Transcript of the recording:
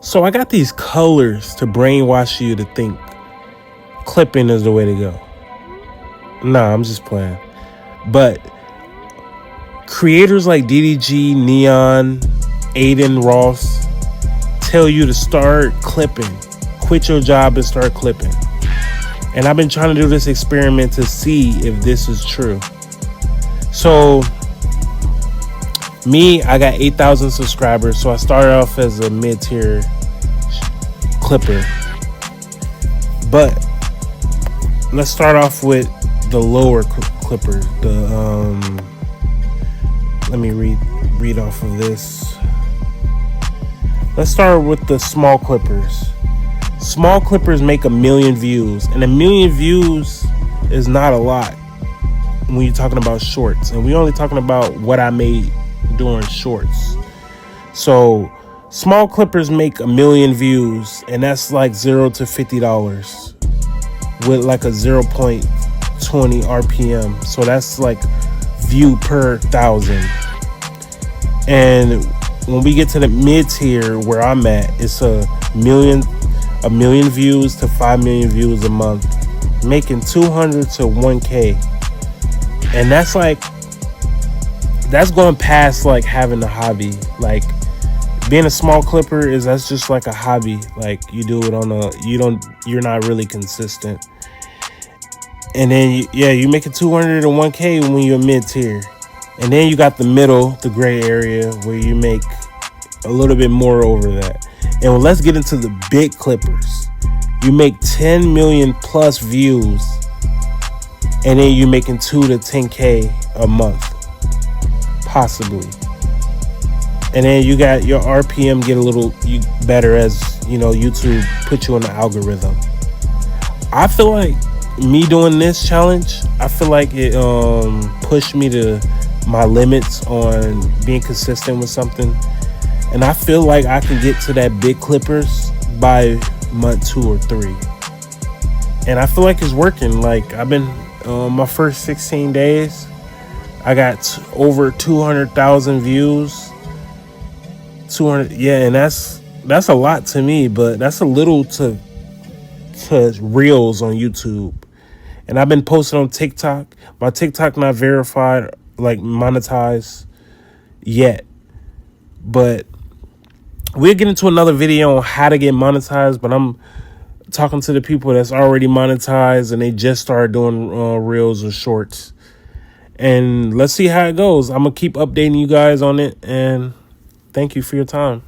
So I got these colors to brainwash you to think clipping is the way to go. Nah, I'm just playing. But creators like DDG, N3on, N3on tell you to start clipping. Quit your job and start clipping. And I've been trying to do this experiment to see if this is true. So me, I got 8,000 subscribers. So I started off as a mid-tier clipper. But let's start off with the lower clipper. Let me read off of this. Let's start with the small clippers. Small clippers make 1 million views, and 1 million views is not a lot when you're talking about shorts, and we're only talking about what I made during shorts. So small clippers make 1 million views, and that's like $0 to $50 with like a 0.20 RPM. So that's like view per 1,000. And when we get to the mid tier where I'm at, it's a million views to 5 million views a month, making 200 to 1K. And that's going past like having a hobby. Like being a small clipper that's just like a hobby. Like you do it you're not really consistent. And then you make it 200 to 1K when you're mid tier. And then you got the middle, the gray area, where you make a little bit more over that. And let's get into the big clippers. You make 10 million plus views, and then you're making 2 to 10K a month, possibly. And then you got your RPM get a little better as YouTube puts you on the algorithm. I feel like me doing this challenge, I feel like it pushed me to my limits on being consistent with something. And I feel like I can get to that big clippers by month 2 or 3. And I feel like it's working. Like I've been my first 16 days, I got over 200,000 views. 200, and that's a lot to me, but that's a little to reels on YouTube. And I've been posting on TikTok. My TikTok not verified, like monetized yet. But we'll get into another video on how to get monetized, but I'm talking to the people that's already monetized and they just started doing reels or shorts. And let's see how it goes. I'm going to keep updating you guys on it, and thank you for your time.